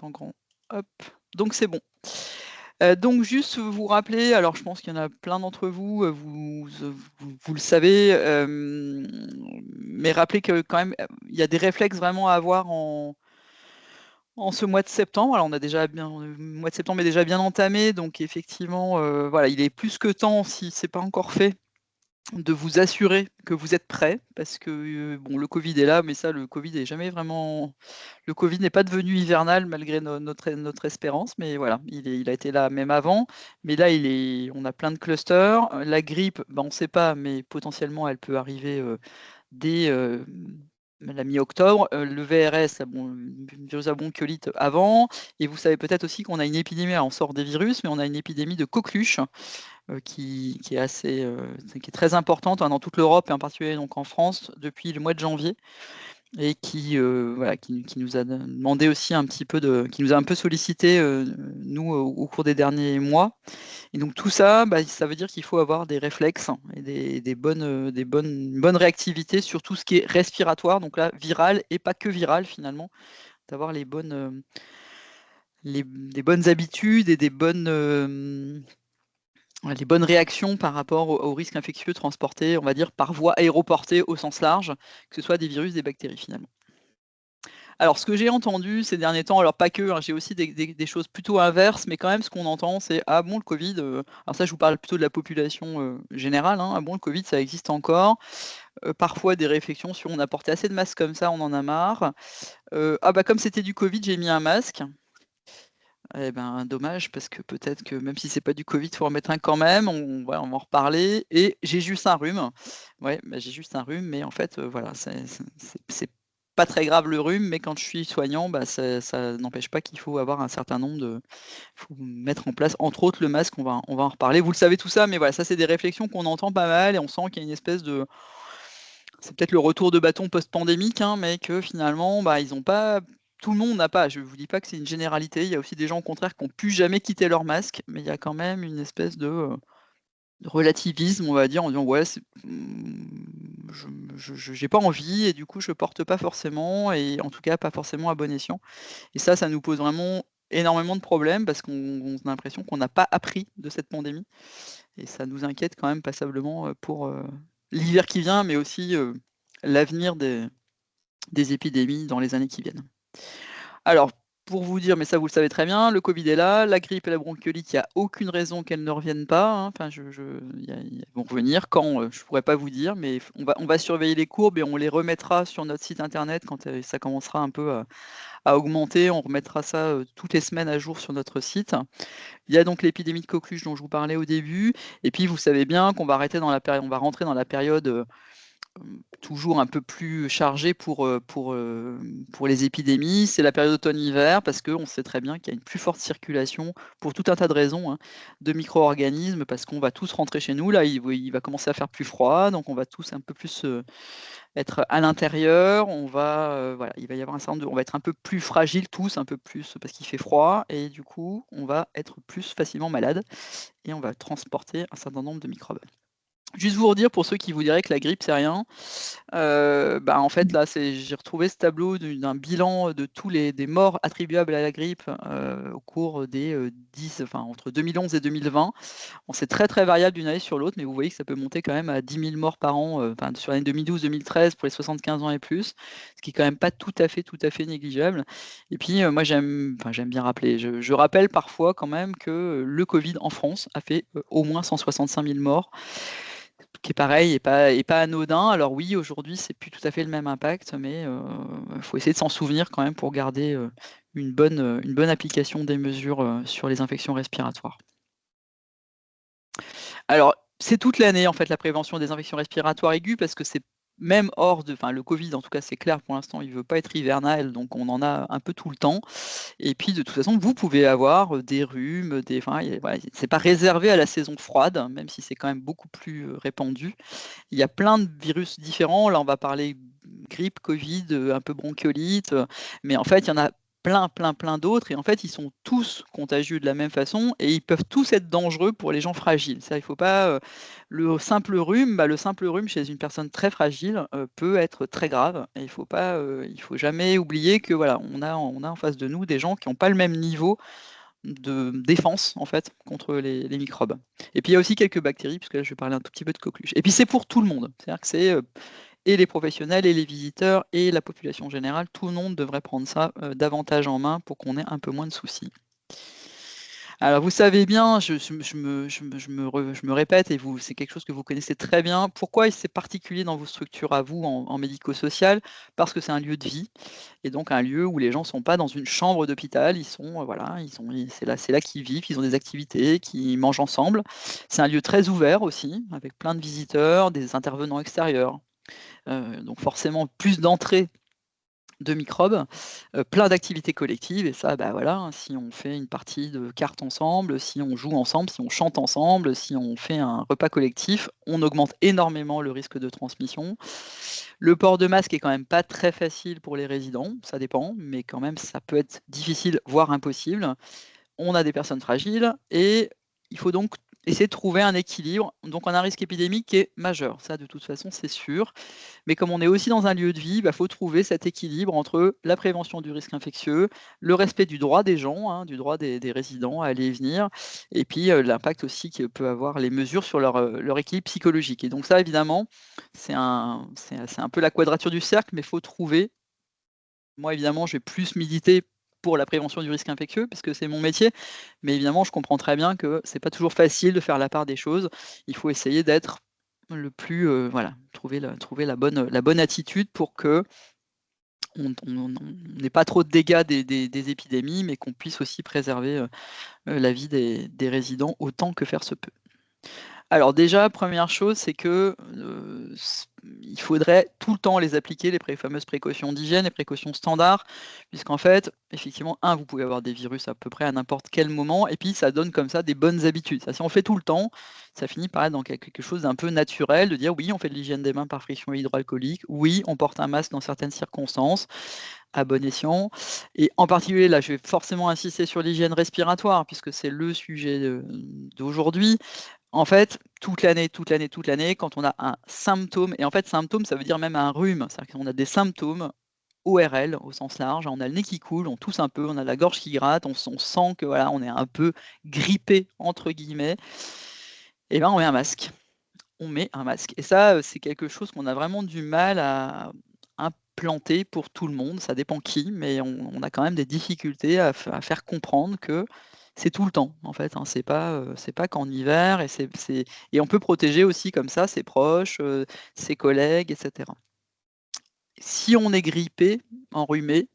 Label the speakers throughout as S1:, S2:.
S1: en grand. Hop, donc c'est bon. Donc juste vous rappeler, alors je pense qu'il y en a plein d'entre vous, vous le savez, mais rappelez que quand même, il y a des réflexes vraiment à avoir en ce mois de septembre. Alors on a déjà bien le mois de septembre est déjà bien entamé, donc effectivement, voilà, il est plus que temps, si c'est pas encore fait, de vous assurer que vous êtes prêts parce que, bon, le covid est là, mais ça, le covid est jamais vraiment le covid n'est pas devenu hivernal malgré notre espérance, mais voilà, il a été là même avant. Mais là, on a plein de clusters. La grippe, ben, on ne sait pas, mais potentiellement, elle peut arriver, dès, la mi-octobre. Le VRS, virus à bronchiolite avant, et vous savez peut-être aussi qu'on a une épidémie, alors on sort des virus, mais on a une épidémie de coqueluche, qui est assez, qui est très importante, hein, dans toute l'Europe et en particulier donc en France depuis le mois de janvier et voilà, qui nous a demandé aussi un petit peu qui nous a un peu sollicité, nous, au cours des derniers mois. Et donc tout ça, bah, ça veut dire qu'il faut avoir des réflexes et une bonne réactivité sur tout ce qui est respiratoire, donc là, viral et pas que viral finalement, d'avoir les bonnes habitudes et les bonnes réactions par rapport aux risques infectieux transportés, on va dire, par voie aéroportée au sens large, que ce soit des virus, des bactéries finalement. Alors, ce que j'ai entendu ces derniers temps, alors pas que, hein, j'ai aussi des choses plutôt inverses, mais quand même, ce qu'on entend, c'est ah bon, le Covid, alors ça, je vous parle plutôt de la population générale, hein, ah bon, le Covid, ça existe encore. Parfois, des réflexions sur on a porté assez de masques comme ça, on en a marre. Ah bah, comme c'était du Covid, j'ai mis un masque. Eh ben, dommage, parce que peut-être que même si c'est pas du Covid, il faut en mettre un quand même. Ouais, on va en reparler. Et j'ai juste un rhume. Ouais, bah, j'ai juste un rhume, mais en fait, voilà, c'est pas très grave le rhume, mais quand je suis soignant, bah, ça n'empêche pas qu'il faut avoir un certain nombre de faut mettre en place, entre autres, le masque, on va en reparler. Vous le savez tout ça, mais voilà, ça, c'est des réflexions qu'on entend pas mal et on sent qu'il y a une espèce de c'est peut-être le retour de bâton post-pandémique, hein, mais que finalement, bah, ils ont pas tout le monde n'a pas, je ne vous dis pas que c'est une généralité, il y a aussi des gens au contraire qui ont pu jamais quitter leur masque, mais il y a quand même une espèce de relativisme, on va dire, en disant: «Ouais, je j'ai pas envie et du coup je porte pas forcément et en tout cas pas forcément à bon escient» et ça nous pose vraiment énormément de problèmes parce qu'on a l'impression qu'on n'a pas appris de cette pandémie et ça nous inquiète quand même passablement, pour, l'hiver qui vient, mais aussi, l'avenir des épidémies dans les années qui viennent. Alors, pour vous dire, mais ça vous le savez très bien, le Covid est là, la grippe et la bronchiolite, il y a aucune raison qu'elles ne reviennent pas, hein. Enfin, elles vont revenir quand, je pourrais pas vous dire, mais on va surveiller les courbes et on les remettra sur notre site internet quand, ça commencera un peu à augmenter. On remettra ça, toutes les semaines à jour sur notre site. Il y a donc l'épidémie de coqueluche dont je vous parlais au début et puis vous savez bien qu'on va on va rentrer dans la période, toujours un peu plus chargée pour les épidémies. C'est la période automne-hiver parce qu'on sait très bien qu'il y a une plus forte circulation pour tout un tas de raisons, hein, de micro-organismes parce qu'on va tous rentrer chez nous. Là, il va commencer à faire plus froid, donc on va tous un peu plus, être à l'intérieur. Voilà, il va y avoir un certain nombre on va être un peu plus fragiles tous, un peu plus parce qu'il fait froid et du coup, on va être plus facilement malade et on va transporter un certain nombre de microbes. Juste vous redire pour ceux qui vous diraient que la grippe c'est rien, bah, en fait là j'ai retrouvé ce tableau d'un bilan de tous les des morts attribuables à la grippe, au cours des, 10 enfin entre 2011 et 2020. Bon, c'est très, très variable d'une année sur l'autre, mais vous voyez que ça peut monter quand même à 10 000 morts par an, enfin sur l'année 2012-2013 pour les 75 ans et plus, ce qui est quand même pas tout à fait négligeable et puis, moi j'aime bien rappeler, je rappelle parfois quand même que, le covid en France a fait, au moins 165 000 morts, qui est pareil et pas anodin. Alors oui, aujourd'hui, c'est plus tout à fait le même impact, mais faut essayer de s'en souvenir quand même pour garder, une bonne application des mesures, sur les infections respiratoires. Alors, c'est toute l'année en fait la prévention des infections respiratoires aiguës parce que c'est même hors de enfin le covid en tout cas c'est clair pour l'instant, il veut pas être hivernal, donc on en a un peu tout le temps et puis de toute façon vous pouvez avoir, des rhumes, des enfin il y a voilà, c'est pas réservé à la saison froide, même si c'est quand même beaucoup plus, répandu. Il y a plein de virus différents. Là, on va parler grippe, Covid, un peu bronchiolite, mais en fait, il y en a plein d'autres et en fait, ils sont tous contagieux de la même façon et ils peuvent tous être dangereux pour les gens fragiles. Ça, il faut pas, le simple rhume chez une personne très fragile, peut être très grave et il faut jamais oublier que voilà, on a en face de nous des gens qui ont pas le même niveau de défense, en fait, contre les microbes. Et puis il y a aussi quelques bactéries, puisque là je vais parler un tout petit peu de coqueluche. Et puis c'est pour tout le monde, c'est-à-dire que c'est, et les professionnels et les visiteurs et la population générale, tout le monde devrait prendre ça, davantage en main pour qu'on ait un peu moins de soucis. Alors vous savez bien, je me répète et vous c'est quelque chose que vous connaissez très bien. Pourquoi c'est particulier dans vos structures à vous en médico-social? Parce que c'est un lieu de vie et donc un lieu où les gens sont pas dans une chambre d'hôpital, ils sont, voilà, c'est là qu'ils vivent, ils ont des activités, qu'ils mangent ensemble. C'est un lieu très ouvert aussi, avec plein de visiteurs, des intervenants extérieurs, donc forcément plus d'entrées de microbes, plein d'activités collectives et ça, bah, voilà, hein, si on fait une partie de cartes ensemble, si on joue ensemble, si on chante ensemble, si on fait un repas collectif, on augmente énormément le risque de transmission. Le port de masque est quand même pas très facile pour les résidents, ça dépend, mais quand même ça peut être difficile, voire impossible. On a des personnes fragiles et il faut donc essayer de trouver un équilibre. Donc on a un risque épidémique qui est majeur, ça de toute façon c'est sûr. Mais comme on est aussi dans un lieu de vie, il faut trouver cet équilibre entre la prévention du risque infectieux, le respect du droit des gens, hein, du droit des résidents à aller et venir, et puis l'impact aussi que peut avoir les mesures sur leur équilibre psychologique. Et donc ça, évidemment, c'est un peu la quadrature du cercle, mais il faut trouver. Moi, évidemment, je vais plus militer pour la prévention du risque infectieux, parce que c'est mon métier, mais évidemment, je comprends très bien que c'est pas toujours facile de faire la part des choses. Il faut essayer d'être le plus, voilà, trouver la bonne attitude pour que on n'ait pas trop de dégâts des épidémies, mais qu'on puisse aussi préserver, la vie des résidents autant que faire se peut. Alors déjà, première chose, c'est que, il faudrait tout le temps les appliquer, les fameuses précautions d'hygiène, les précautions standards, puisqu'en fait, effectivement, vous pouvez avoir des virus à peu près à n'importe quel moment et puis ça donne comme ça des bonnes habitudes. Ça, si on le fait tout le temps, ça finit par être dans quelque chose d'un peu naturel, de dire: «Oui, on fait de l'hygiène des mains par friction hydroalcoolique. Oui, on porte un masque dans certaines circonstances, à bon escient» et en particulier, là, je vais forcément insister sur l'hygiène respiratoire puisque c'est le sujet, d'aujourd'hui. En fait, toute l'année, quand on a un symptôme et en fait, symptôme, ça veut dire même un rhume. C'est-à-dire qu'on a des symptômes ORL au sens large, on a le nez qui coule, on tousse un peu, on a la gorge qui gratte, on sent que voilà, on est un peu «grippé» entre guillemets et ben, on met un masque. On met un masque et ça, c'est quelque chose qu'on a vraiment du mal à implanter pour tout le monde. Ça dépend qui, mais on a quand même des difficultés à faire comprendre que c'est tout le temps, en fait, hein. C'est pas qu'en hiver et on peut protéger aussi comme ça ses proches, ses collègues et cetera. Si on est grippé, enrhumé,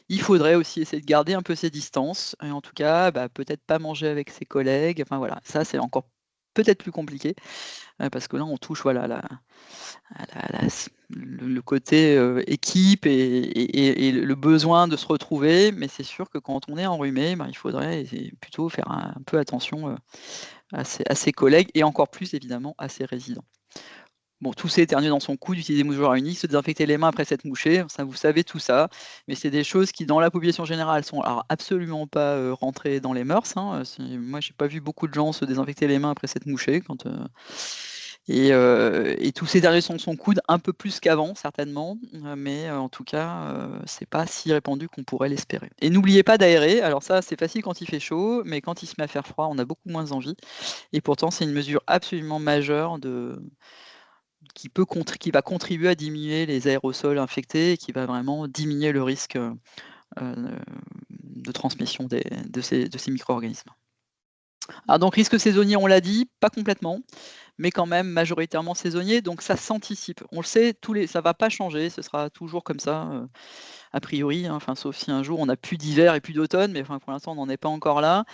S1: il faudrait aussi essayer de garder un peu ses distances et en tout cas, peut-être pas manger avec ses collègues. Enfin voilà, ça c'est encore peut-être plus compliqué, parce que là on touche voilà à la s le côté, équipe et le besoin de se retrouver, mais c'est sûr que quand on est enrhumé, il faudrait plutôt faire un peu attention, à ses collègues et encore plus évidemment à ses résidents. Bon, tousser, éternuer dans son coude, utiliser des mouchoirs uniques, se désinfecter les mains après s'être mouché, ça vous savez tout ça, mais c'est des choses qui dans la population générale sont alors absolument pas, rentrées dans les mœurs, hein, moi j'ai pas vu beaucoup de gens se désinfecter les mains après s'être mouchés et tousser, éternuer sur son coude un peu plus qu'avant certainement, mais en tout cas, c'est pas si répandu qu'on pourrait l'espérer et n'oubliez pas d'aérer, alors ça c'est facile quand il fait chaud, mais quand il se met à faire froid, on a beaucoup moins envie et pourtant c'est une mesure absolument majeure qui va contribuer à diminuer les aérosols infectés et qui va vraiment diminuer le risque, de transmission de ces micro-organismes. Ah donc risque saisonnier, on l'a dit, pas complètement, mais quand même majoritairement saisonnier, donc ça s'anticipe. On le sait, ça va pas changer, ce sera toujours comme ça, a priori, hein, enfin sauf si un jour on a plus d'hiver et plus d'automne, mais enfin pour l'instant on n'en est pas encore là.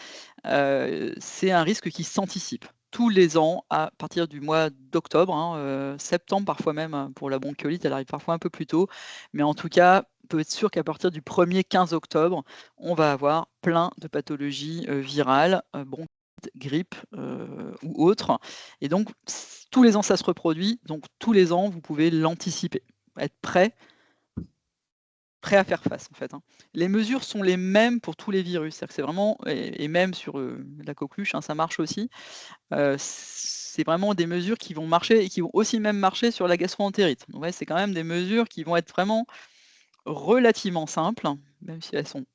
S1: C'est un risque qui s'anticipe. Tous les ans, à partir du mois d'octobre, hein, septembre parfois même, hein, pour la bronchiolite, elle arrive parfois un peu plus tôt, mais en tout cas, on peut être sûr qu'à partir du 1er 15 octobre, on va avoir plein de pathologies, virales, bronchiolite, grippe, ou autres et donc tous les ans ça se reproduit, donc tous les ans vous pouvez l'anticiper. Être prêt prêt à faire face, en fait, hein. Les mesures sont les mêmes pour tous les virus. C'est-à-dire que c'est vraiment et même sur, la coqueluche, hein, ça marche aussi. C'est vraiment des mesures qui vont marcher et qui vont aussi même marcher sur la gastro-entérite. Donc ouais, c'est quand même des mesures qui vont être vraiment relativement simples, même si elles sont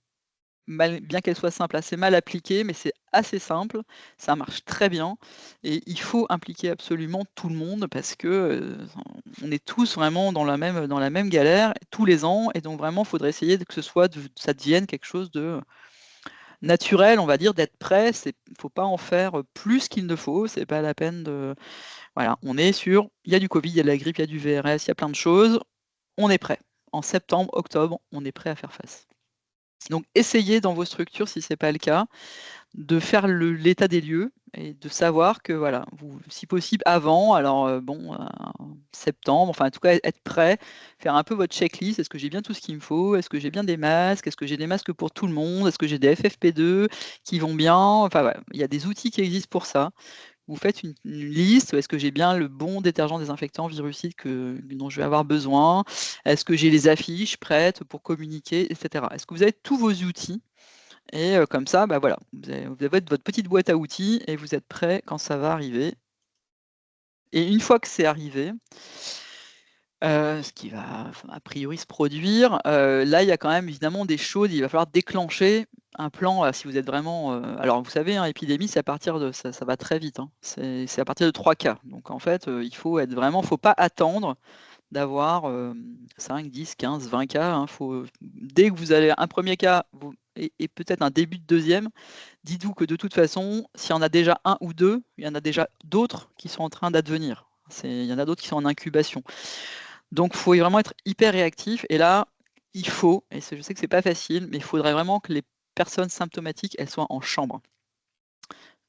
S1: bien qu'elles soient simples, assez mal appliquées, mais c'est assez simple, ça marche très bien et il faut impliquer absolument tout le monde parce que, on est tous vraiment dans la même galère tous les ans et donc vraiment, il faudrait essayer que ce soit ça devienne quelque chose de naturel, on va dire, d'être prêt. C'est faut pas en faire plus qu'il ne faut, c'est pas la peine de voilà, on est sur il y a du Covid, il y a de la grippe, il y a du VRS, il y a plein de choses, on est prêt. En septembre, octobre, on est prêt à faire face. Donc essayez dans vos structures, si c'est pas le cas, de faire l'état des lieux et de savoir que voilà, vous si possible avant, alors, bon, septembre, enfin en tout cas être prêt, faire un peu votre checklist. Est-ce que j'ai bien tout ce qu'il me faut? Est-ce que j'ai bien des masques? Est-ce que j'ai des masques pour tout le monde? Est-ce que j'ai des FFP2 qui vont bien? Enfin voilà, il y a des outils qui existent pour ça. Vous faites une liste. Est-ce que j'ai bien le bon détergent désinfectant virucide dont je vais avoir besoin? Est-ce que j'ai les affiches prêtes pour communiquer et cetera? Est-ce que vous avez tous vos outils? Et comme ça, bah, voilà, vous avez votre petite boîte à outils et vous êtes prêt quand ça va arriver. Et une fois que c'est arrivé, ce qui va enfin, a priori se produire, là, il y a quand même évidemment des choses, il va falloir déclencher un plan, si vous êtes vraiment, alors vous savez, hein, épidémie, c'est à partir de ça va très vite, hein. C'est à partir de 3 cas. Donc en fait, il faut être vraiment faut pas attendre d'avoir, 5, 10, 15, 20 cas, hein. Dès que vous avez un premier cas, vous et peut-être un début de deuxième, dites-vous que de toute façon, s'il y en a déjà un ou 2, il y en a déjà d'autres qui sont en train d'advenir. Il y en a d'autres qui sont en incubation. Donc il faut vraiment être hyper réactif et là, je sais que c'est pas facile, mais il faudrait vraiment que les personnes symptomatiques, elles soient en chambre,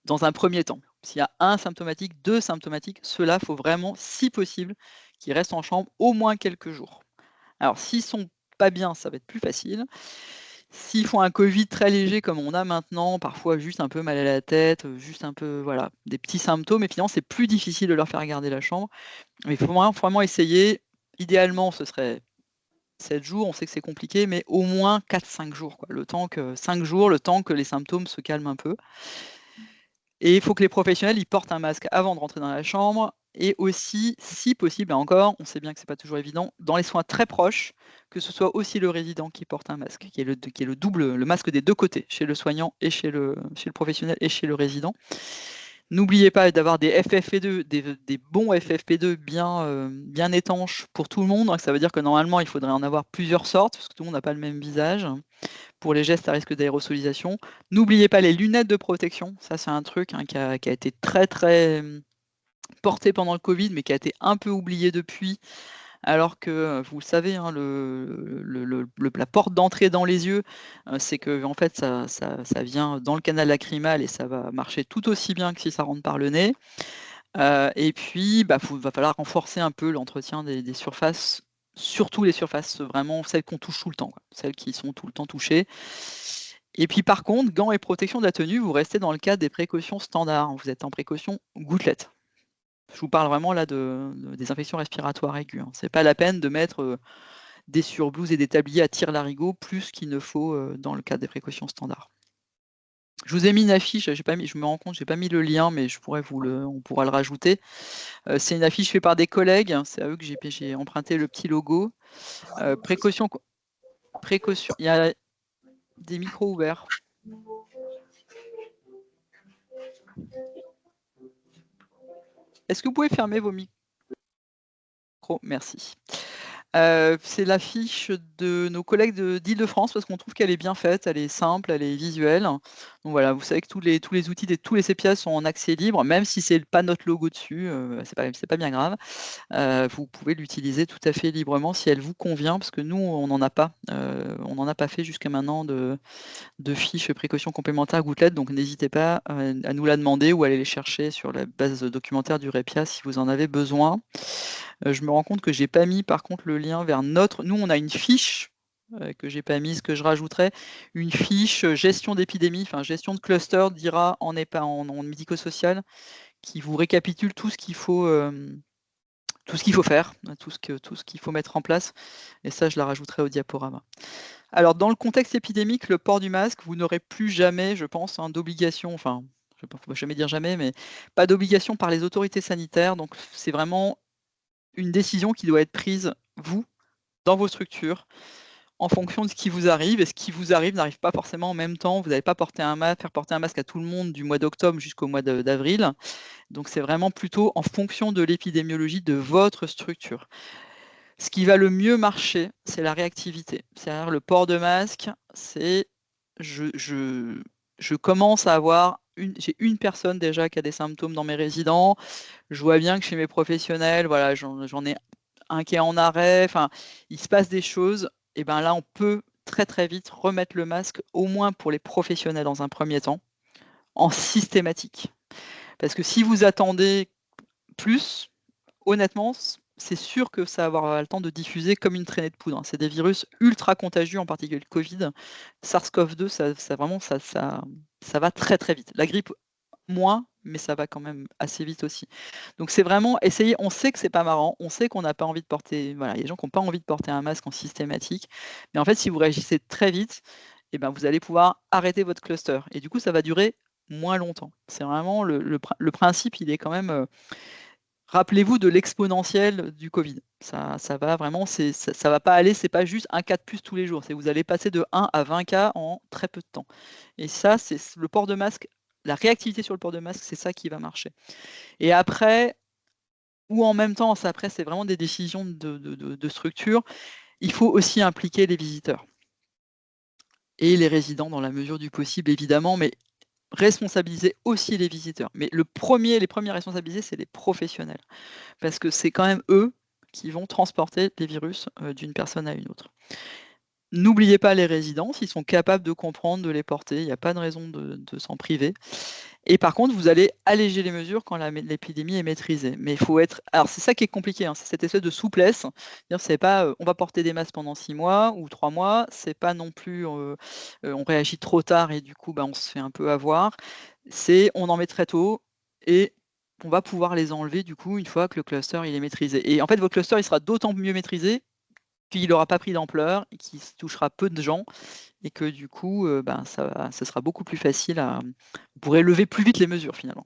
S1: dans un premier temps. S'il y a un symptomatique, 2 symptomatiques, ceux-là, faut vraiment, si possible, qu'ils restent en chambre au moins quelques jours. Alors s'ils sont pas bien, ça va être plus facile. S'ils font un Covid très léger comme on a maintenant, parfois juste un peu mal à la tête, juste un peu voilà, des petits symptômes et finalement c'est plus difficile de leur faire garder la chambre. Mais il faut vraiment essayer. Idéalement, ce serait 7 jours, on sait que c'est compliqué, mais au moins 4-5 jours, quoi. Le temps que 5 jours, le temps que les symptômes se calment un peu. Et il faut que les professionnels, ils portent un masque avant de rentrer dans la chambre et aussi, si possible, là encore, on sait bien que c'est pas toujours évident, dans les soins très proches, que ce soit aussi le résident qui porte un masque, qui est le double, le masque des 2 côtés, chez le soignant et chez le professionnel et chez le résident. N'oubliez pas d'avoir des FFP2, des bons FFP2 bien étanches pour tout le monde. Donc ça veut dire que normalement, il faudrait en avoir plusieurs sortes, parce que tout le monde n'a pas le même visage. Pour les gestes à risque d'aérosolisation. N'oubliez pas les lunettes de protection. Ça, c'est un truc, hein, qui a été très, très, porté pendant le Covid, mais qui a été un peu oublié depuis. Alors que, vous le savez, hein, la porte d'entrée dans les yeux, c'est qu'en fait, ça vient dans le canal lacrymal et ça va marcher tout aussi bien que si ça rentre par le nez. Et puis, bah, va falloir renforcer un peu l'entretien des surfaces, surtout les surfaces, vraiment celles qu'on touche tout le temps, quoi, celles qui sont tout le temps touchées. Et puis par contre, gants et protection de la tenue, vous restez dans le cadre des précautions standards. Vous êtes en précaution gouttelette. Je vous parle vraiment là des infections respiratoires aiguës, hein. C'est pas la peine de mettre, des surblouses et des tabliers à tire-larigot plus qu'il ne faut, dans le cadre des précautions standards. Je vous ai mis une affiche, j'ai pas mis je me rends compte, j'ai pas mis le lien, mais on pourra le rajouter. C'est une affiche faite par des collègues, hein, c'est à eux que j'ai emprunté le petit logo. Précaution il y a des micros ouverts. Est-ce que vous pouvez fermer vos micros? Merci. C'est l'affiche de nos collègues d'Île-de-France parce qu'on trouve qu'elle est bien faite, elle est simple, elle est visuelle. Donc voilà, vous savez que tous les outils tous les CPIA sont en accès libre, même si c'est pas notre logo dessus, c'est pas bien grave. Vous pouvez l'utiliser tout à fait librement si elle vous convient, parce que nous, on n'en a pas. On n'en a pas fait jusqu'à maintenant de fiches précautions complémentaires gouttelettes, donc n'hésitez pas à nous la demander ou à aller les chercher sur la base documentaire du REPIA si vous en avez besoin. Je me rends compte que j'ai pas mis par contre le lien vers nous, on a une fiche, que j'ai pas mise, que je rajouterai, une fiche, gestion d'épidémie, enfin gestion de cluster d'IRA en médico-social, qui vous récapitule tout ce qu'il faut, tout ce qu'il faut faire, tout ce qu'il faut mettre en place, et ça, je la rajouterai au diaporama. Alors, dans le contexte épidémique, le port du masque, vous n'aurez plus jamais, je pense, hein, d'obligation, enfin, je ne faut jamais dire jamais, mais pas d'obligation par les autorités sanitaires. Donc, c'est vraiment une décision qui doit être prise, vous, dans vos structures, en fonction de ce qui vous arrive. Et ce qui vous arrive n'arrive pas forcément en même temps. Vous n'allez pas faire porter un masque à tout le monde du mois d'octobre jusqu'au mois d'avril. Donc, c'est vraiment plutôt en fonction de l'épidémiologie de votre structure. Ce qui va le mieux marcher, c'est la réactivité. C'est-à-dire le port de masque, c'est je commence à avoir j'ai une personne déjà qui a des symptômes dans mes résidents. Je vois bien que chez mes professionnels, voilà, j'en ai un qui est en arrêt. Enfin, il se passe des choses. Et ben là, on peut très très vite remettre le masque, au moins pour les professionnels dans un premier temps, en systématique. Parce que si vous attendez plus, honnêtement, c'est sûr que ça va avoir le temps de diffuser comme une traînée de poudre. C'est des virus ultra contagieux, en particulier le Covid. SARS-CoV-2, ça va très très vite. La grippe, moins, mais ça va quand même assez vite aussi. Donc c'est vraiment essayer, on sait que c'est pas marrant, on sait qu'on n'a pas envie de porter, voilà, il y a des gens qui n'ont pas envie de porter un masque en systématique, mais en fait, si vous réagissez très vite, eh ben, vous allez pouvoir arrêter votre cluster. Et du coup, ça va durer moins longtemps. C'est vraiment le principe, il est quand même. Rappelez-vous de l'exponentielle du Covid. Ça va vraiment, ça va pas aller, c'est pas juste un cas de plus tous les jours. C'est vous allez passer de 1 à 20 cas en très peu de temps. Et ça, c'est le port de masque, la réactivité sur le port de masque, c'est ça qui va marcher. Et après, ou en même temps, après, c'est vraiment des décisions de structure. Il faut aussi impliquer les visiteurs et les résidents dans la mesure du possible, évidemment, mais responsabiliser aussi les visiteurs. Mais les premiers responsabilisés, c'est les professionnels. Parce que c'est quand même eux qui vont transporter les virus d'une personne à une autre. N'oubliez pas les résidents, s'ils sont capables de comprendre, de les porter, il n'y a pas de raison de s'en priver. Et par contre, vous allez alléger les mesures quand l'épidémie est maîtrisée. Mais il faut être. Alors, c'est ça qui est compliqué, hein, c'est cette espèce de souplesse. C'est pas on va porter des masques pendant 6 mois ou 3 mois, c'est pas non plus on réagit trop tard et du coup, bah, on se fait un peu avoir. C'est on en met très tôt et on va pouvoir les enlever du coup une fois que le cluster il est maîtrisé. Et en fait, votre cluster il sera d'autant mieux maîtrisé qu'il n'aura pas pris d'ampleur, qu'il touchera peu de gens et que du coup, ben, ça sera beaucoup plus facile à. Vous pourrez lever plus vite les mesures finalement.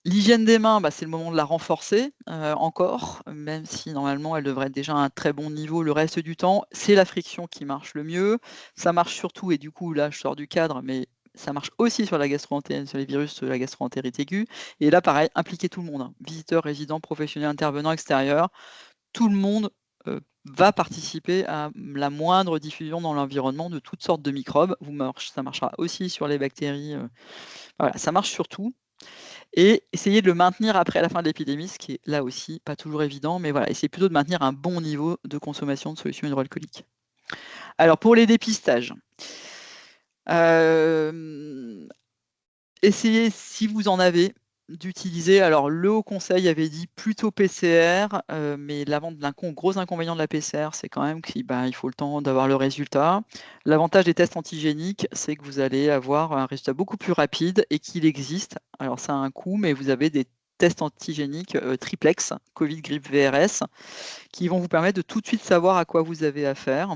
S1: L'hygiène des mains, bah, c'est le moment de la renforcer encore, même si normalement elle devrait être déjà à un très bon niveau le reste du temps. C'est la friction qui marche le mieux. Ça marche surtout, et du coup là je sors du cadre, mais ça marche aussi sur sur les virus de la gastro-entérite aiguë. Et là pareil, impliquer tout le monde, hein. Visiteurs, résidents, professionnels, intervenants, extérieurs. Tout le monde va participer à la moindre diffusion dans l'environnement de toutes sortes de microbes. Ça marchera aussi sur les bactéries. Voilà, ça marche sur tout. Et essayer de le maintenir après la fin de l'épidémie, ce qui est là aussi pas toujours évident, mais voilà, essayer plutôt de maintenir un bon niveau de consommation de solutions hydroalcooliques. Alors pour les dépistages, essayez, si vous en avez, d'utiliser. Alors, le Haut Conseil avait dit plutôt PCR, mais gros inconvénient de la PCR, c'est quand même qu'il il faut le temps d'avoir le résultat. L'avantage des tests antigéniques, c'est que vous allez avoir un résultat beaucoup plus rapide et qu'il existe. Alors, ça a un coût, mais vous avez des tests antigéniques triplex, Covid, grippe, VRS, qui vont vous permettre de tout de suite savoir à quoi vous avez affaire.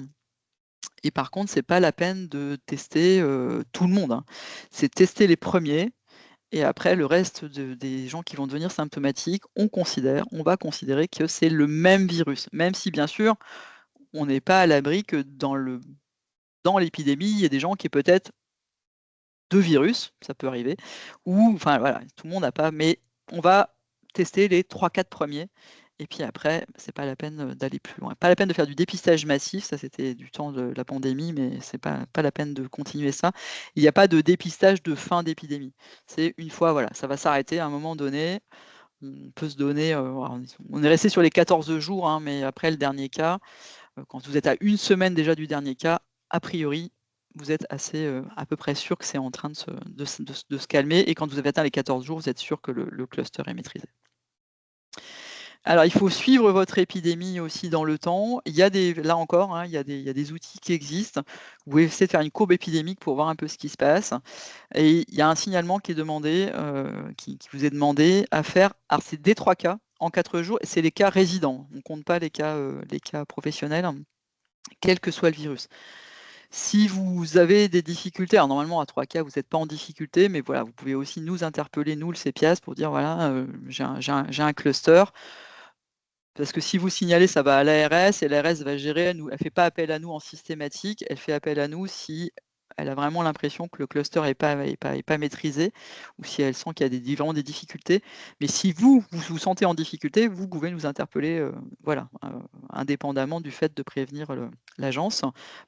S1: Et par contre, c'est pas la peine de tester tout le monde, hein. C'est tester les premiers et après, le reste des gens qui vont devenir symptomatiques, on va considérer que c'est le même virus. Même si, bien sûr, on n'est pas à l'abri que dans l'épidémie, il y ait des gens qui aient peut-être 2 virus, ça peut arriver, ou enfin voilà, tout le monde n'a pas, mais on va tester les 3-4 premiers. Et puis après, c'est pas la peine d'aller plus loin. Pas la peine de faire du dépistage massif, ça c'était du temps de la pandémie, mais c'est pas la peine de continuer ça. Il n'y a pas de dépistage de fin d'épidémie. C'est une fois, voilà, ça va s'arrêter à un moment donné. On peut se donner, on est resté sur les 14 jours, hein, mais après le dernier cas, quand vous êtes à une semaine déjà du dernier cas, a priori, vous êtes à peu près sûr que c'est en train de se calmer. Et quand vous avez atteint les 14 jours, vous êtes sûr que le cluster est maîtrisé. Alors, il faut suivre votre épidémie aussi dans le temps. Il y a là encore, hein, il y a des outils qui existent. Vous pouvez essayer de faire une courbe épidémique pour voir un peu ce qui se passe. Et il y a un signalement qui est demandé, qui vous est demandé à faire. Alors, c'est dès 3 cas en 4 jours. C'est les cas résidents. On ne compte pas les cas professionnels, quel que soit le virus. Si vous avez des difficultés, alors normalement à 3 cas, vous n'êtes pas en difficulté, mais voilà, vous pouvez aussi nous interpeller, nous, le CEPIAS, pour dire voilà, j'ai un cluster. Parce que si vous signalez, ça va à l'ARS et l'ARS va gérer, elle ne fait pas appel à nous en systématique, elle fait appel à nous si elle a vraiment l'impression que le cluster n'est pas maîtrisé ou si elle sent qu'il y a vraiment des difficultés. Mais si vous vous sentez en difficulté, vous pouvez nous interpeller voilà, indépendamment du fait de prévenir l'agence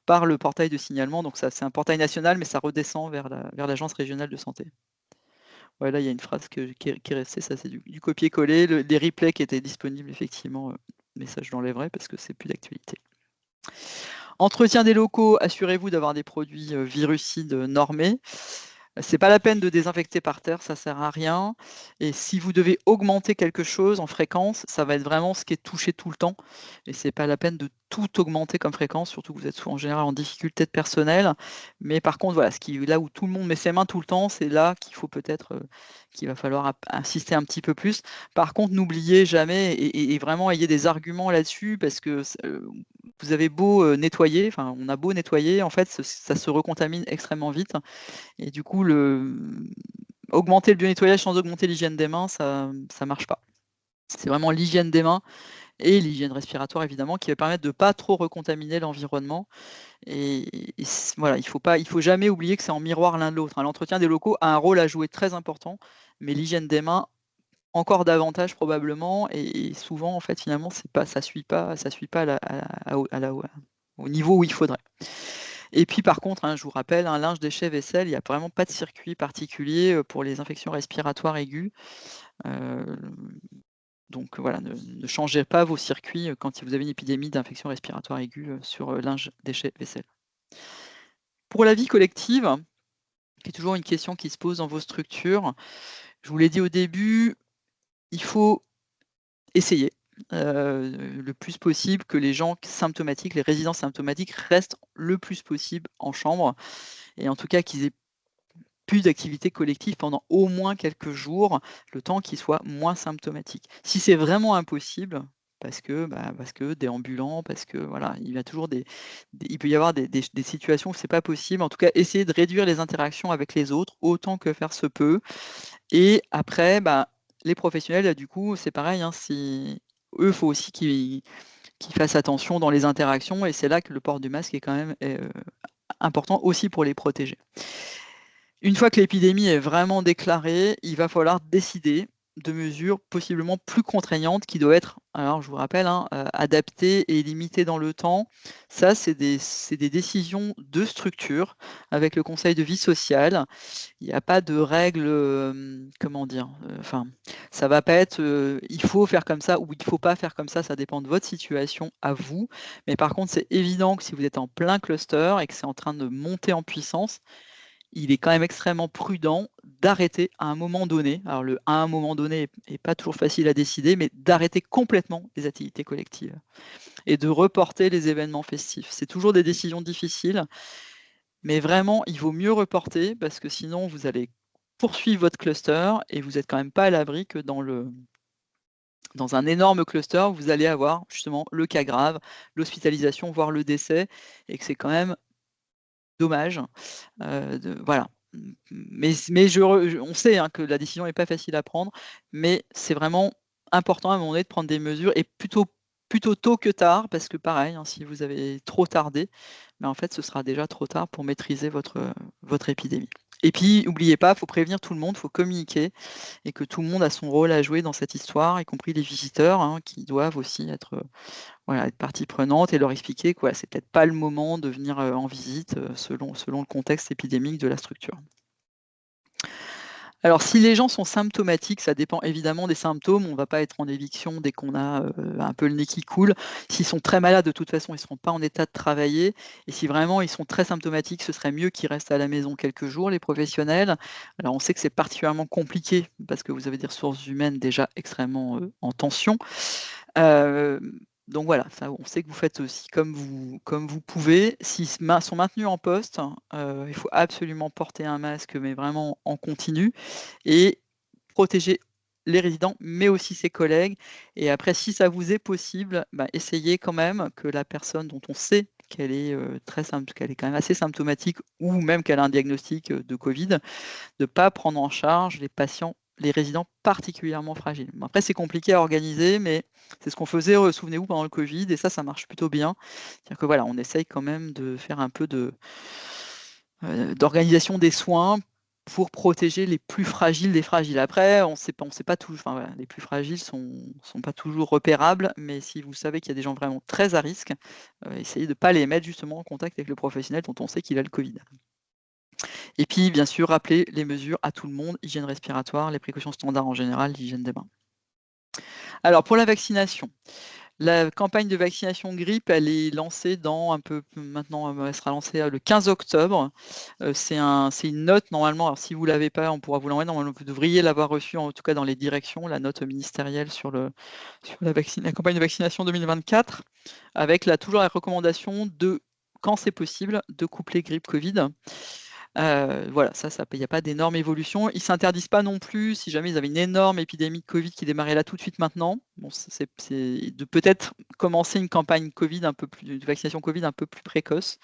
S1: par le portail de signalement. Donc ça, c'est un portail national, mais ça redescend vers l'agence régionale de santé. Ouais, là, il y a une phrase qui est restée, ça c'est du copier-coller. Les replays qui étaient disponibles, effectivement, mais ça je l'enlèverai parce que c'est plus d'actualité. Entretien des locaux, assurez-vous d'avoir des produits virucides normés. C'est pas la peine de désinfecter par terre, ça sert à rien. Et si vous devez augmenter quelque chose en fréquence, ça va être vraiment ce qui est touché tout le temps. Et c'est pas la peine de tout augmenter comme fréquence, surtout que vous êtes en général en difficulté de personnel. Mais par contre, voilà, là où tout le monde met ses mains tout le temps, c'est là qu'il faut peut-être qu'il va falloir insister un petit peu plus. Par contre, n'oubliez jamais et vraiment ayez des arguments là-dessus parce que vous avez beau nettoyer, enfin on a beau nettoyer, en fait ça se recontamine extrêmement vite. Et du coup, augmenter le bio-nettoyage sans augmenter l'hygiène des mains, ça ne marche pas. C'est vraiment l'hygiène des mains et l'hygiène respiratoire, évidemment, qui va permettre de ne pas trop recontaminer l'environnement. Et voilà, il faut jamais oublier que c'est en miroir l'un de l'autre. L'entretien des locaux a un rôle à jouer très important, mais l'hygiène des mains, encore davantage probablement. Et souvent, en fait, finalement, ça suit pas au niveau où il faudrait. Et puis par contre, je vous rappelle, un linge, déchet, vaisselle, il n'y a vraiment pas de circuit particulier pour les infections respiratoires aiguës. Donc voilà, ne changez pas vos circuits quand vous avez une épidémie d'infection respiratoire aiguë sur linge, déchet, vaisselle. Pour la vie collective, qui est toujours une question qui se pose dans vos structures, je vous l'ai dit au début, il faut essayer le plus possible que les gens symptomatiques, les résidents symptomatiques restent le plus possible en chambre et en tout cas qu'ils aient plus d'activité collective pendant au moins quelques jours, le temps qu'ils soient moins symptomatiques. Si c'est vraiment impossible, parce que déambulant, parce que voilà, il peut y avoir des situations où c'est pas possible. En tout cas, essayer de réduire les interactions avec les autres autant que faire se peut. Et après, les professionnels, là, du coup, c'est pareil. Eux, il faut aussi qu'ils fassent attention dans les interactions. Et c'est là que le port du masque est quand même important aussi pour les protéger. Une fois que l'épidémie est vraiment déclarée, il va falloir décider de mesures possiblement plus contraignantes qui doivent être, alors je vous rappelle, adaptées et limitées dans le temps. Ça, c'est des décisions de structure avec le conseil de vie sociale. Il n'y a pas de règles, comment dire, enfin, ça va pas être il faut faire comme ça ou il ne faut pas faire comme ça dépend de votre situation à vous. Mais par contre, c'est évident que si vous êtes en plein cluster et que c'est en train de monter en puissance, il est quand même extrêmement prudent d'arrêter à un moment donné, alors à un moment donné n'est pas toujours facile à décider, mais d'arrêter complètement les activités collectives et de reporter les événements festifs. C'est toujours des décisions difficiles, mais vraiment, il vaut mieux reporter parce que sinon, vous allez poursuivre votre cluster et vous n'êtes quand même pas à l'abri que dans un énorme cluster, vous allez avoir justement le cas grave, l'hospitalisation, voire le décès, et que c'est quand même dommage. Voilà. Mais on sait que la décision n'est pas facile à prendre, mais c'est vraiment important à un moment donné de prendre des mesures et plutôt tôt que tard, parce que pareil, si vous avez trop tardé, mais en fait, ce sera déjà trop tard pour maîtriser votre épidémie. Et puis, n'oubliez pas, il faut prévenir tout le monde, il faut communiquer, et que tout le monde a son rôle à jouer dans cette histoire, y compris les visiteurs, qui doivent aussi être partie prenante et leur expliquer que c'est peut-être pas le moment de venir en visite selon le contexte épidémique de la structure. Alors, si les gens sont symptomatiques, ça dépend évidemment des symptômes. On ne va pas être en éviction dès qu'on a un peu le nez qui coule. S'ils sont très malades, de toute façon, ils ne seront pas en état de travailler. Et si vraiment ils sont très symptomatiques, ce serait mieux qu'ils restent à la maison quelques jours, les professionnels. Alors, on sait que c'est particulièrement compliqué parce que vous avez des ressources humaines déjà extrêmement en tension. Donc voilà, ça, on sait que vous faites aussi comme vous pouvez. S'ils sont maintenus en poste, il faut absolument porter un masque, mais vraiment en continu, et protéger les résidents, mais aussi ses collègues. Et après, si ça vous est possible, essayez quand même que la personne dont on sait qu'elle est, qu'elle est quand même assez symptomatique, ou même qu'elle a un diagnostic de Covid, de ne pas prendre en charge les patients, les résidents particulièrement fragiles. Après, c'est compliqué à organiser, mais c'est ce qu'on faisait, souvenez-vous, pendant le Covid, et ça marche plutôt bien. C'est-à-dire que voilà, on essaye quand même de faire un peu d'organisation des soins pour protéger les plus fragiles des fragiles. Après, on sait pas toujours, enfin voilà, les plus fragiles sont pas toujours repérables, mais si vous savez qu'il y a des gens vraiment très à risque, essayez de ne pas les mettre justement en contact avec le professionnel dont on sait qu'il a le Covid. Et puis, bien sûr, rappeler les mesures à tout le monde, hygiène respiratoire, les précautions standards en général, l'hygiène des mains. Alors, pour la vaccination, la campagne de vaccination grippe, elle est lancée dans un peu maintenant, elle sera lancée le 15 octobre. C'est une note normalement, alors si vous ne l'avez pas, on pourra vous l'envoyer. Normalement, vous devriez l'avoir reçue, en tout cas dans les directions, la note ministérielle sur la campagne de vaccination 2024, avec toujours la recommandation de, quand c'est possible, de coupler grippe-Covid. Voilà, il n'y a pas d'énorme évolution. Ils ne s'interdisent pas non plus, si jamais ils avaient une énorme épidémie de Covid qui démarrait là tout de suite maintenant, bon, c'est de peut-être commencer une campagne Covid de vaccination Covid un peu plus précoce.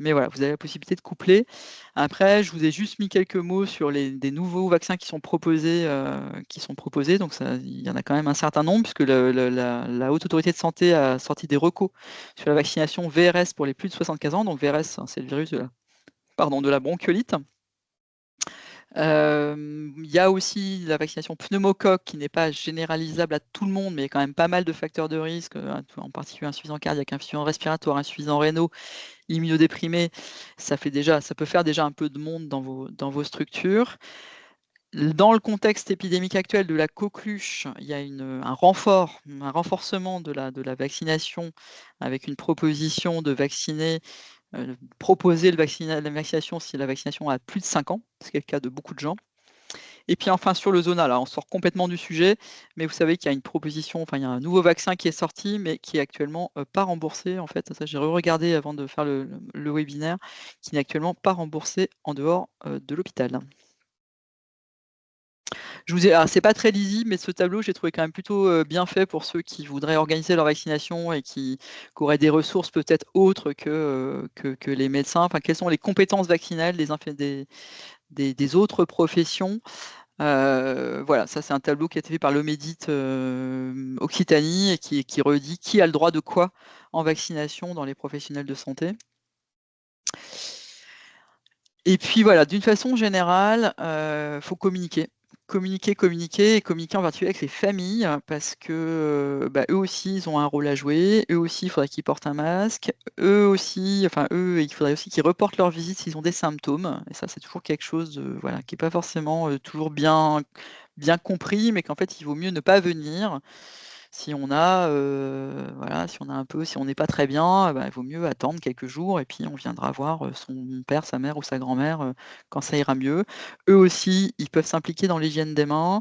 S1: Mais voilà, vous avez la possibilité de coupler. Après, je vous ai juste mis quelques mots sur des nouveaux vaccins qui sont proposés. Donc il y en a quand même un certain nombre, puisque la Haute Autorité de Santé a sorti des recos sur la vaccination VRS pour les plus de 75 ans. Donc VRS, c'est le virus de la bronchiolite. Il y a aussi la vaccination pneumocoque qui n'est pas généralisable à tout le monde, mais il y a quand même pas mal de facteurs de risque, en particulier insuffisance cardiaque, insuffisance respiratoire, insuffisant rénaux, immunodéprimés. Ça peut faire déjà un peu de monde dans vos structures. Dans le contexte épidémique actuel de la coqueluche, il y a un renforcement de la vaccination, avec une proposition de vacciner, proposer la vaccination si la vaccination a plus de 5 ans, ce qui est le cas de beaucoup de gens. Et puis enfin sur le zonal, on sort complètement du sujet, mais vous savez qu'il y a une proposition, enfin il y a un nouveau vaccin qui est sorti, mais qui est actuellement pas remboursé. En fait, ça j'ai regardé avant de faire le webinaire, qui n'est actuellement pas remboursé en dehors de l'hôpital. Alors c'est pas très lisible, mais ce tableau, j'ai trouvé quand même plutôt bien fait pour ceux qui voudraient organiser leur vaccination et qui auraient des ressources peut-être autres que les médecins. Enfin, quelles sont les compétences vaccinales des autres professions. Voilà, ça c'est un tableau qui a été fait par l'Omedit Occitanie et qui redit qui a le droit de quoi en vaccination dans les professionnels de santé. Et puis voilà, d'une façon générale, faut communiquer. Communiquer et communiquer en particulier avec les familles, parce que eux aussi, ils ont un rôle à jouer. Eux aussi, il faudrait qu'ils portent un masque. Eux, il faudrait aussi qu'ils reportent leur visite s'ils ont des symptômes. Et ça, c'est toujours quelque chose voilà, qui n'est pas forcément toujours bien compris, mais qu'en fait, il vaut mieux ne pas venir. Si on a, si on n'est pas très bien, il vaut mieux attendre quelques jours et puis on viendra voir son père, sa mère ou sa grand-mère quand ça ira mieux. Eux aussi, ils peuvent s'impliquer dans l'hygiène des mains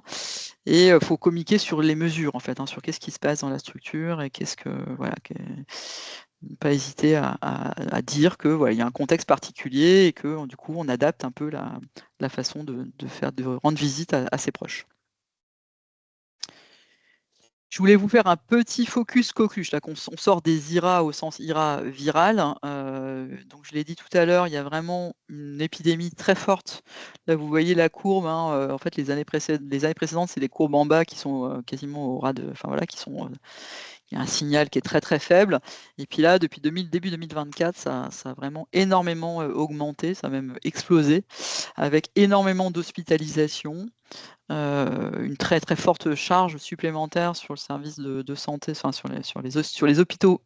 S1: et il faut communiquer sur les mesures en fait, sur qu'est-ce qui se passe dans la structure et ne pas hésiter à dire que il y a un contexte particulier et que du coup on adapte un peu la façon de rendre visite à ses proches. Je voulais vous faire un petit focus coqueluche, là, on sort des IRA au sens IRA viral. Donc je l'ai dit tout à l'heure, il y a vraiment une épidémie très forte. Là, vous voyez la courbe, en fait, les années précédentes, c'est les courbes en bas qui sont quasiment au ras de. Enfin voilà, il y a un signal qui est très très faible. Et puis là, depuis début 2024, ça a vraiment énormément augmenté, ça a même explosé, avec énormément d'hospitalisations. Une très très forte charge supplémentaire sur le service de santé, enfin sur les hôpitaux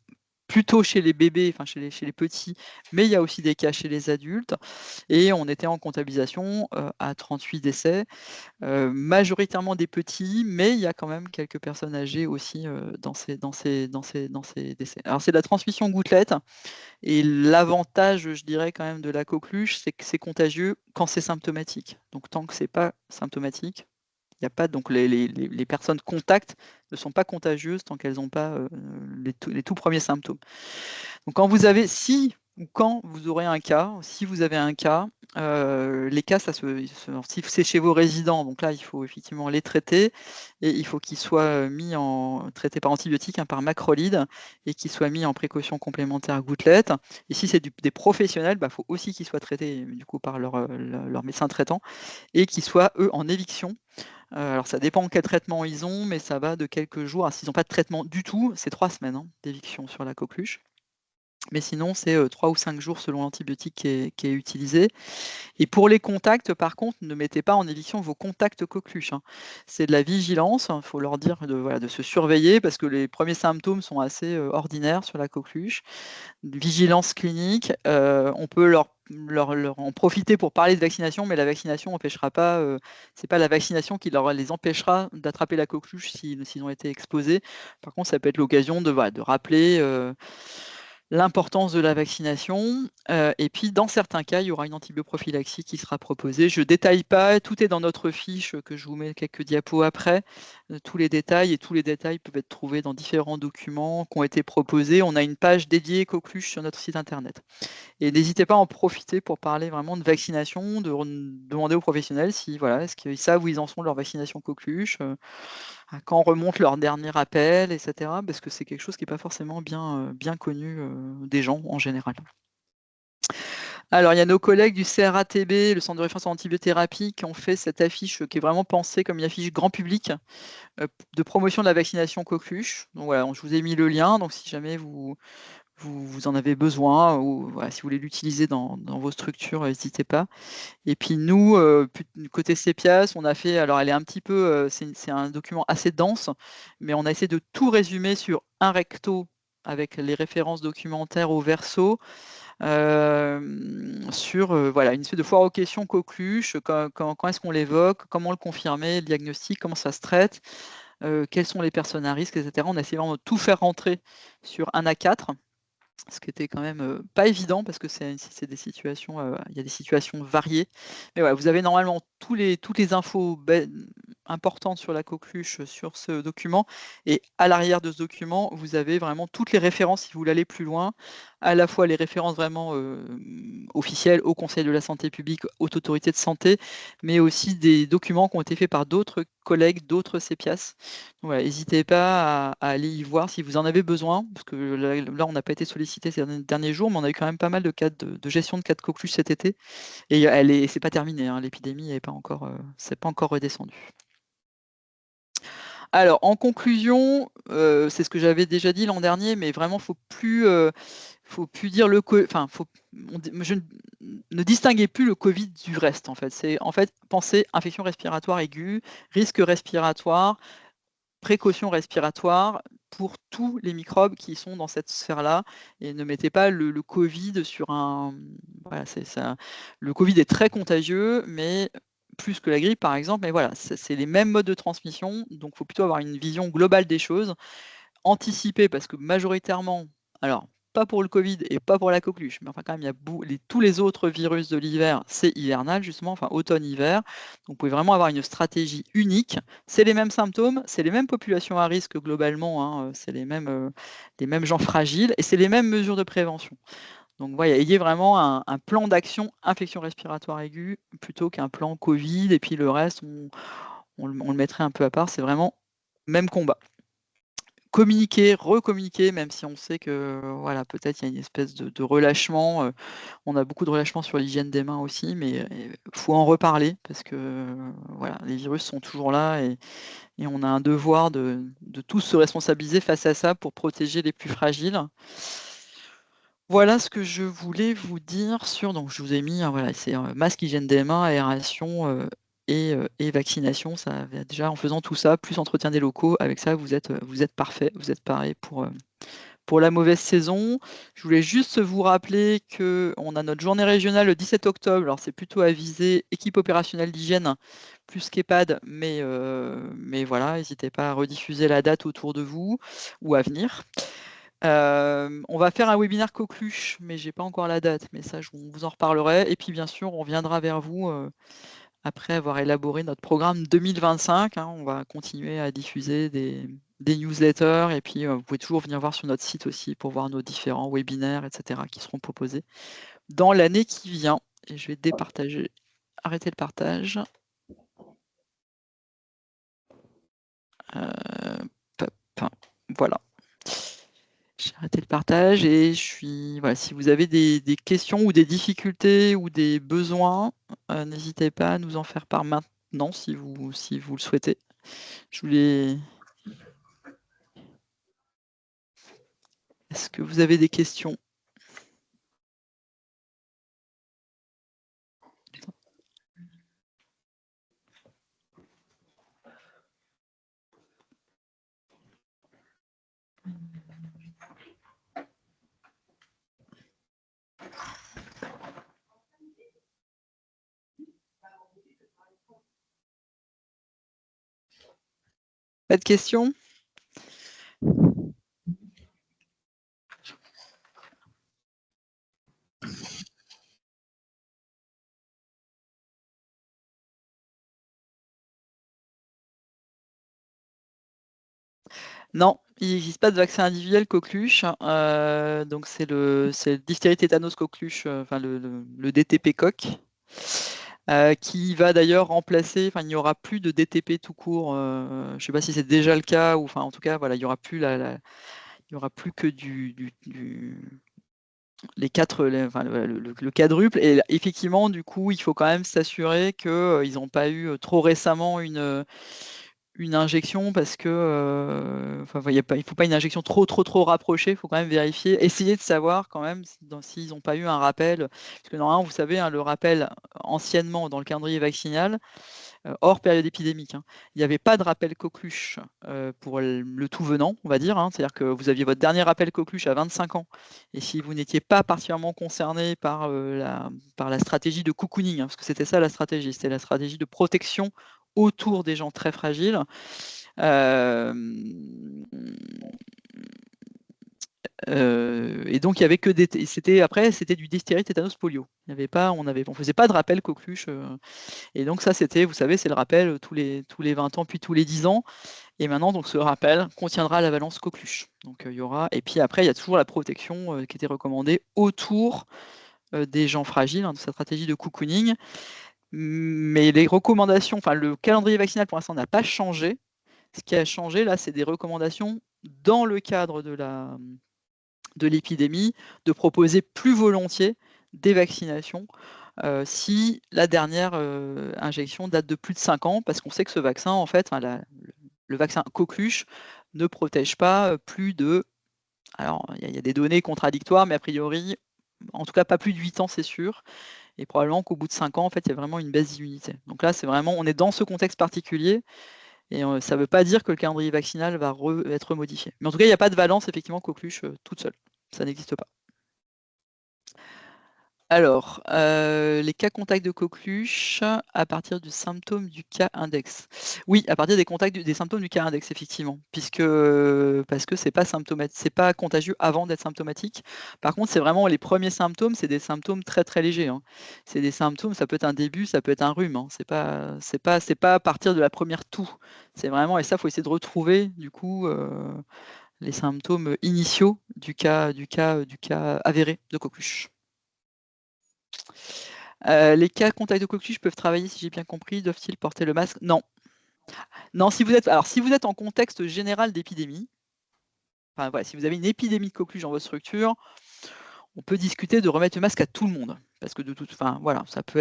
S1: plutôt chez les bébés, enfin chez les petits, mais il y a aussi des cas chez les adultes et on était en comptabilisation, à 38 décès, majoritairement des petits, mais il y a quand même quelques personnes âgées aussi, dans ces décès. Alors c'est de la transmission gouttelette et l'avantage, je dirais quand même de la coqueluche, c'est que c'est contagieux quand c'est symptomatique. Donc tant que c'est pas symptomatique, il y a pas donc les personnes contacts ne sont pas contagieuses tant qu'elles n'ont pas, les tout premiers symptômes. Donc quand vous avez si ou quand vous aurez un cas, si vous avez un cas, les cas si c'est chez vos résidents, donc là, il faut effectivement les traiter et il faut qu'ils soient, traités par antibiotiques, hein, par macrolide et qu'ils soient mis en précaution complémentaire gouttelette et si c'est des professionnels, bah, faut aussi qu'ils soient traités, du coup, par leur médecin traitant et qu'ils soient, eux, en éviction. Alors ça dépend quel traitement ils ont, mais ça va de quelques jours à s'ils n'ont pas de traitement du tout, c'est 3 semaines, hein, d'éviction sur la coqueluche. Mais sinon, c'est 3 ou 5 jours selon l'antibiotique qui est utilisé. Et pour les contacts, par contre, ne mettez pas en éviction vos contacts coqueluches, hein. C'est de la vigilance, il faut leur dire de se surveiller parce que les premiers symptômes sont assez ordinaires sur la coqueluche. Vigilance clinique, on peut leur en profiter pour parler de vaccination, mais la vaccination n'empêchera pas, c'est pas la vaccination qui les empêchera d'attraper la coqueluche s'ils ont été exposés. Par contre, ça peut être l'occasion de rappeler l'importance de la vaccination, et puis dans certains cas, il y aura une antibioprophylaxie qui sera proposée. Je ne détaille pas, tout est dans notre fiche que je vous mets quelques diapos après, tous les détails et tous les détails peuvent être trouvés dans différents documents qui ont été proposés. On a une page dédiée coqueluche sur notre site internet. Et n'hésitez pas à en profiter pour parler vraiment de vaccination, demander aux professionnels si voilà, est-ce qu'ils savent où ils en sont de leur vaccination coqueluche, à quand remonte leur dernier appel, etc. Parce que c'est quelque chose qui n'est pas forcément bien connu des gens en général. Alors, il y a nos collègues du CRATB, le Centre de référence en antibiothérapie, qui ont fait cette affiche qui est vraiment pensée comme une affiche grand public de promotion de la vaccination coqueluche. Donc voilà, je vous ai mis le lien. Donc si jamais vous en avez besoin ou voilà, si vous voulez l'utiliser dans vos structures, n'hésitez pas. Et puis nous, côté CEPIAS, on a fait, alors elle est un petit peu, c'est un document assez dense, mais on a essayé de tout résumer sur un recto avec les références documentaires au verso, sur voilà, une espèce de foire aux questions coqueluche, quand est-ce qu'on l'évoque, comment le confirmer, le diagnostic, comment ça se traite, quelles sont les personnes à risque, etc. On a essayé vraiment de tout faire rentrer sur un A4. Ce qui était quand même pas évident parce que c'est des situations, il y a des situations variées. Mais voilà, vous avez normalement toutes les infos importantes sur la coqueluche sur ce document. Et à l'arrière de ce document, vous avez vraiment toutes les références si vous voulez aller plus loin. À la fois les références vraiment officielles au Conseil de la santé publique, aux autorités de santé, mais aussi des documents qui ont été faits par d'autres collègues, d'autres CEPIAS. Voilà, n'hésitez pas à aller y voir si vous en avez besoin, parce que là on n'a pas été sollicité ces derniers jours, mais on a eu quand même pas mal de cas de gestion de cas de coqueluche cet été. Et c'est pas terminé, hein, l'épidémie n'est pas encore, c'est pas encore redescendu. Alors, en conclusion, c'est ce que j'avais déjà dit l'an dernier, mais vraiment, faut plus dire enfin, je ne distinguez plus le Covid du reste, en fait. C'est en fait penser infection respiratoire aiguë, risque respiratoire, précautions respiratoires pour tous les microbes qui sont dans cette sphère-là et ne mettez pas le Covid sur un. Voilà, c'est ça. Le Covid est très contagieux, mais plus que la grippe, par exemple. Mais voilà, c'est les mêmes modes de transmission, donc il faut plutôt avoir une vision globale des choses. Anticiper parce que majoritairement, alors pas pour le Covid et pas pour la coqueluche, mais enfin quand même, il y a tous les autres virus de l'hiver, c'est hivernal justement, enfin automne-hiver. Donc vous pouvez vraiment avoir une stratégie unique. C'est les mêmes symptômes, c'est les mêmes populations à risque globalement, hein, c'est les mêmes gens fragiles et c'est les mêmes mesures de prévention. Donc voilà, ayez vraiment un plan d'action infection respiratoire aiguë plutôt qu'un plan Covid et puis le reste, on le mettrait un peu à part. C'est vraiment même combat. Communiquer, recommuniquer, même si on sait que voilà, peut-être il y a une espèce de relâchement. On a beaucoup de relâchement sur l'hygiène des mains aussi, mais il faut en reparler parce que voilà, les virus sont toujours là et on a un devoir de tous se responsabiliser face à ça pour protéger les plus fragiles. Voilà ce que je voulais vous dire sur donc je vous ai mis, voilà, c'est masque, hygiène des mains, aération, et vaccination. Ça déjà en faisant tout ça, plus entretien des locaux, avec ça vous êtes parfait, vous êtes parés pour la mauvaise saison. Je voulais juste vous rappeler qu'on a notre journée régionale le 17 octobre. Alors, c'est plutôt à viser équipe opérationnelle d'hygiène plus qu'EHPAD, mais voilà, n'hésitez pas à rediffuser la date autour de vous ou à venir. On va faire un webinaire Coqueluche, mais j'ai pas encore la date, mais ça, on vous en reparlerai. Et puis, bien sûr, on viendra vers vous après avoir élaboré notre programme 2025. Hein. On va continuer à diffuser des newsletters, et puis vous pouvez toujours venir voir sur notre site aussi pour voir nos différents webinaires, etc., qui seront proposés dans l'année qui vient. Et je vais départager, arrêter le partage. Voilà. J'ai arrêté le partage et voilà, si vous avez des questions ou des difficultés ou des besoins, n'hésitez pas à nous en faire part maintenant si vous le souhaitez. Est-ce que vous avez des questions? Pas de questions? Non, il n'existe pas de vaccin individuel coqueluche. Donc c'est le diphtérie tétanos coqueluche, enfin le DTP coq, qui va d'ailleurs remplacer, enfin il n'y aura plus de DTP tout court. Je ne sais pas si c'est déjà le cas, ou enfin en tout cas voilà, il n'y aura plus il y aura plus que les quatre, enfin, le quadruple. Et effectivement, du coup, il faut quand même s'assurer qu'ils n'ont pas eu trop récemment une injection, parce que il ne faut pas une injection trop rapprochée. Il faut quand même vérifier, essayer de savoir quand même s'ils n'ont pas eu un rappel. Parce que normalement, vous savez, hein, le rappel anciennement dans le calendrier vaccinal, hors période épidémique, hein, il n'y avait pas de rappel coqueluche pour le tout venant, on va dire. Hein. C'est-à-dire que vous aviez votre dernier rappel coqueluche à 25 ans. Et si vous n'étiez pas particulièrement concerné par la stratégie de cocooning, hein, parce que c'était ça la stratégie, c'était la stratégie de protection autour des gens très fragiles. Et donc il y avait que c'était du diphtérie tétanos polio. Il y avait pas, on faisait pas de rappel coqueluche. Et donc ça, c'était, vous savez, c'est le rappel tous les 20 ans, puis tous les 10 ans. Et maintenant, donc ce rappel contiendra la valence coqueluche. Donc il y aura, et puis après, il y a toujours la protection qui était recommandée autour des gens fragiles, hein, de cette stratégie de cocooning. Mais les recommandations, enfin le calendrier vaccinal pour l'instant n'a pas changé. Ce qui a changé là, c'est des recommandations dans le cadre de l'épidémie, de proposer plus volontiers des vaccinations si la dernière injection date de plus de 5 ans, parce qu'on sait que ce vaccin, en fait, le vaccin coqueluche ne protège pas plus de... Alors, il y a des données contradictoires, mais a priori, en tout cas pas plus de 8 ans, c'est sûr. Et probablement qu'au bout de 5 ans, en fait, il y a vraiment une baisse d'immunité. Donc là, c'est vraiment, on est dans ce contexte particulier, et ça ne veut pas dire que le calendrier vaccinal va être modifié. Mais en tout cas, il n'y a pas de valence, effectivement, coqueluche toute seule. Ça n'existe pas. Alors, les cas contacts de coqueluche à partir du symptôme du cas index. Oui, à partir des symptômes du cas index, effectivement, parce que c'est pas contagieux avant d'être symptomatique. Par contre, c'est vraiment les premiers symptômes, c'est des symptômes très légers. Hein. C'est des symptômes, ça peut être un début, ça peut être un rhume. Hein. C'est pas à partir de la première toux. C'est vraiment, et ça, faut essayer de retrouver du coup les symptômes initiaux du cas avéré de coqueluche. Les cas contacts de coqueluche peuvent travailler, si j'ai bien compris. Doivent-ils porter le masque? Non. Non, si vous êtes en contexte général d'épidémie, enfin, voilà, si vous avez une épidémie de coqueluche dans votre structure, on peut discuter de remettre le masque à tout le monde. Parce que voilà, ça peut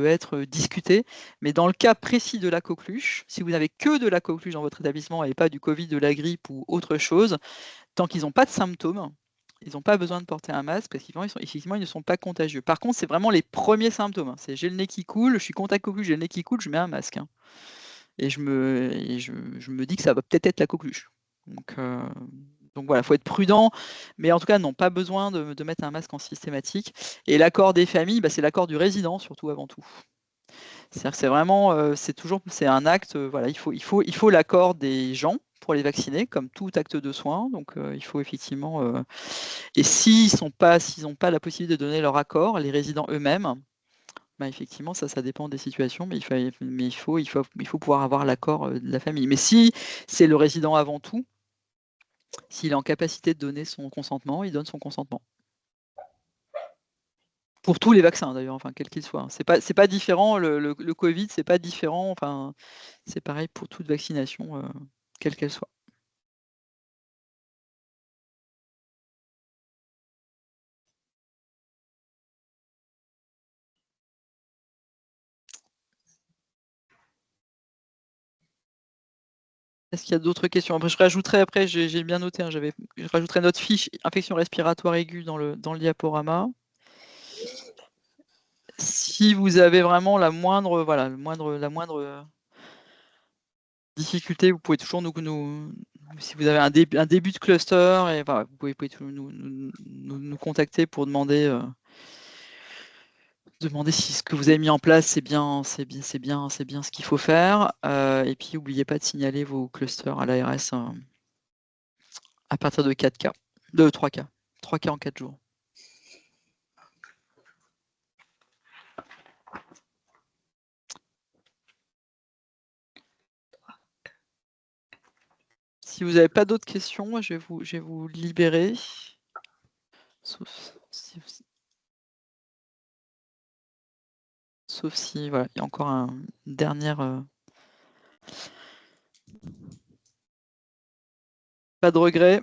S1: être discuté. Mais dans le cas précis de la coqueluche, si vous n'avez que de la coqueluche dans votre établissement et pas du Covid, de la grippe ou autre chose, tant qu'ils n'ont pas de symptômes, ils n'ont pas besoin de porter un masque, parce qu'effectivement, ils ne sont pas contagieux. Par contre, c'est vraiment les premiers symptômes. Hein. C'est j'ai le nez qui coule, je suis contact coqueluche, j'ai le nez qui coule, je mets un masque. Hein. Et je me dis que ça va peut-être être la coqueluche. Donc Donc voilà, il faut être prudent, mais en tout cas, non, pas besoin de mettre un masque en systématique. Et l'accord des familles, c'est l'accord du résident surtout avant tout. C'est-à-dire que c'est vraiment, c'est un acte, voilà, il faut l'accord des gens pour les vacciner, comme tout acte de soin. Donc il faut effectivement, et s'ils n'ont pas la possibilité de donner leur accord, les résidents eux-mêmes, effectivement, ça dépend des situations, mais il faut pouvoir avoir l'accord de la famille. Mais si c'est le résident avant tout, s'il est en capacité de donner son consentement, il donne son consentement. Pour tous les vaccins d'ailleurs, enfin quels qu'ils soient. C'est pas différent, le Covid, c'est pas différent, enfin, c'est pareil pour toute vaccination, quelle qu'elle soit. Est-ce qu'il y a d'autres questions? Après, je rajouterai après, j'ai bien noté, hein, je rajouterai notre fiche infection respiratoire aiguë dans le diaporama. Si vous avez vraiment la moindre, voilà, difficulté, vous pouvez toujours si vous avez un début de cluster, et voilà, vous pouvez toujours nous contacter pour demander si ce que vous avez mis en place, c'est bien ce qu'il faut faire. Et puis, n'oubliez pas de signaler vos clusters à l'ARS à partir de 4 cas, de 3 cas, 3 cas en 4 jours. Si vous n'avez pas d'autres questions, je vais vous libérer. Sauf si voilà, il y a encore une dernière. Pas de regret.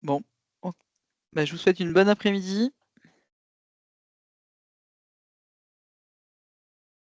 S1: Bon, je vous souhaite une bonne après-midi.